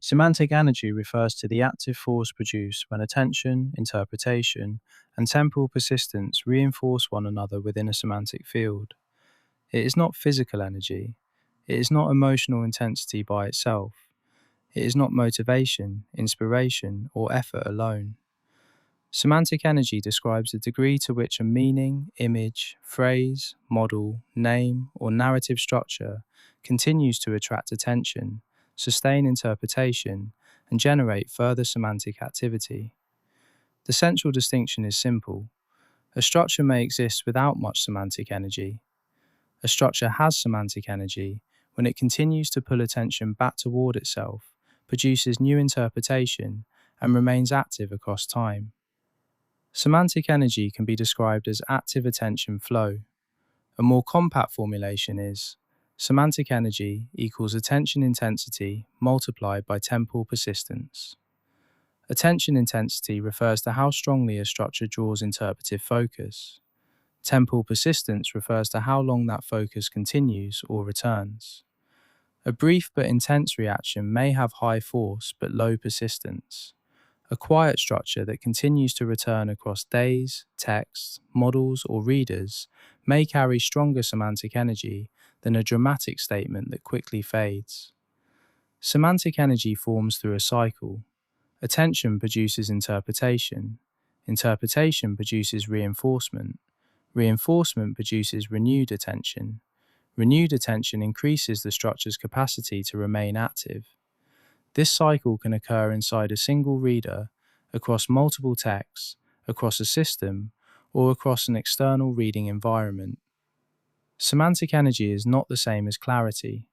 Semantic energy refers to the active force produced when attention, interpretation, and temporal persistence reinforce one another within a semantic field. It is not physical energy. It is not emotional intensity by itself. It is not motivation, inspiration, or effort alone. Semantic energy describes the degree to which a meaning, image, phrase, model, name, or narrative structure continues to attract attention, sustain interpretation, and generate further semantic activity. The central distinction is simple. A structure may exist without much semantic energy. A structure has semantic energy when it continues to pull attention back toward itself, produces new interpretation, and remains active across time. Semantic energy can be described as active attention flow. A more compact formulation is semantic energy equals attention intensity multiplied by temporal persistence. Attention intensity refers to how strongly a structure draws interpretive focus. Temporal persistence refers to how long that focus continues or returns. A brief but intense reaction may have high force but low persistence. A quiet structure that continues to return across days, texts, models, or readers may carry stronger semantic energy than a dramatic statement that quickly fades. Semantic energy forms through a cycle. Attention produces interpretation. Interpretation produces reinforcement. Reinforcement produces renewed attention. Renewed attention increases the structure's capacity to remain active. This cycle can occur inside a single reader, across multiple texts, across a system, or across an external reading environment. Semantic energy is not the same as clarity.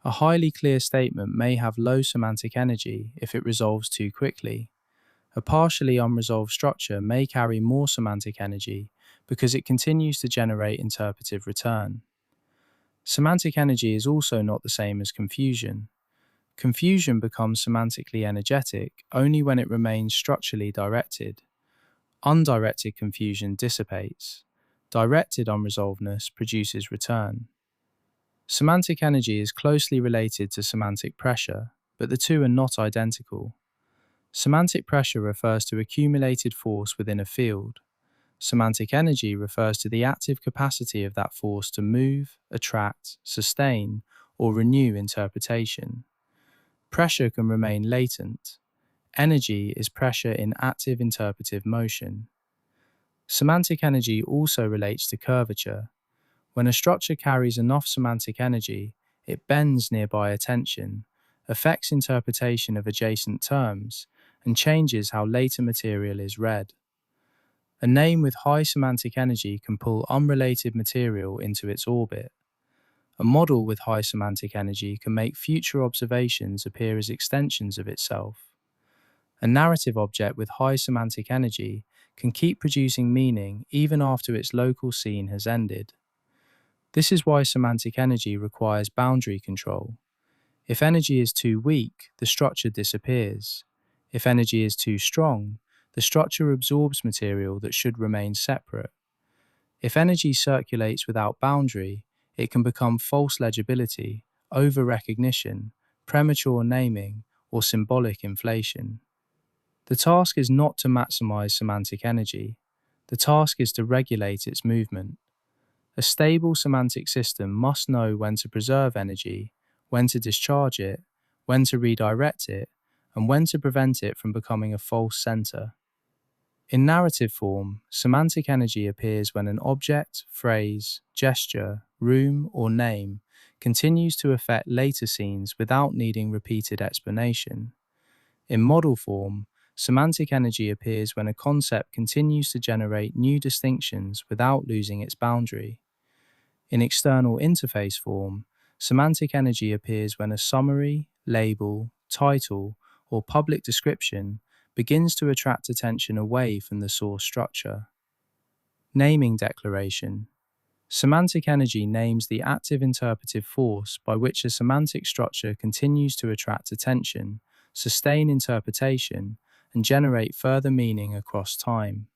A highly clear statement may have low semantic energy if it resolves too quickly. A partially unresolved structure may carry more semantic energy because it continues to generate interpretive return. Semantic energy is also not the same as confusion. Confusion becomes semantically energetic only when it remains structurally directed. Undirected confusion dissipates. Directed unresolvedness produces return. Semantic energy is closely related to semantic pressure, but the two are not identical. Semantic pressure refers to accumulated force within a field. Semantic energy refers to the active capacity of that force to move, attract, sustain, or renew interpretation. Pressure can remain latent. Energy is pressure in active interpretive motion. Semantic energy also relates to curvature. When a structure carries enough semantic energy, it bends nearby attention, affects interpretation of adjacent terms, and changes how later material is read. A name with high semantic energy can pull unrelated material into its orbit. A model with high semantic energy can make future observations appear as extensions of itself. A narrative object with high semantic energy can keep producing meaning even after its local scene has ended. This is why semantic energy requires boundary control. If energy is too weak, the structure disappears. If energy is too strong, the structure absorbs material that should remain separate. If energy circulates without boundary, it can become false legibility, over-recognition, premature naming, or symbolic inflation. The task is not to maximize semantic energy. The task is to regulate its movement. A stable semantic system must know when to preserve energy, when to discharge it, when to redirect it, and when to prevent it from becoming a false center. In narrative form, semantic energy appears when an object, phrase, gesture, room, or name continues to affect later scenes without needing repeated explanation. In model form, semantic energy appears when a concept continues to generate new distinctions without losing its boundary. In external interface form, semantic energy appears when a summary, label, title, or public description begins to attract attention away from the source structure. Naming declaration. Semantic energy names the active interpretive force by which a semantic structure continues to attract attention, sustain interpretation, and generate further meaning across time.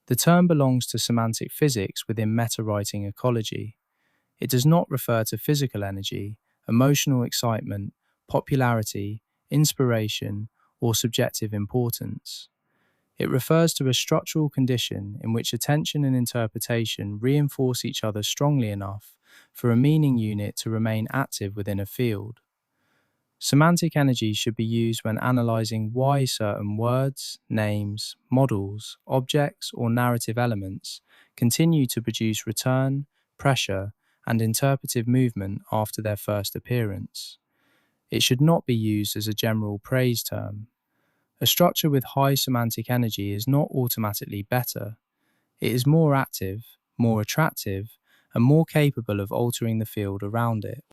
The term belongs to semantic physics within meta-writing ecology. It does not refer to physical energy, emotional excitement, popularity, inspiration, or subjective importance. It refers to a structural condition in which attention and interpretation reinforce each other strongly enough for a meaning unit to remain active within a field. Semantic energy should be used when analyzing why certain words, names, models, objects, or narrative elements continue to produce return, pressure, and interpretive movement after their first appearance. It should not be used as a general praise term. A structure with high semantic energy is not automatically better. It is more active, more attractive, and more capable of altering the field around it.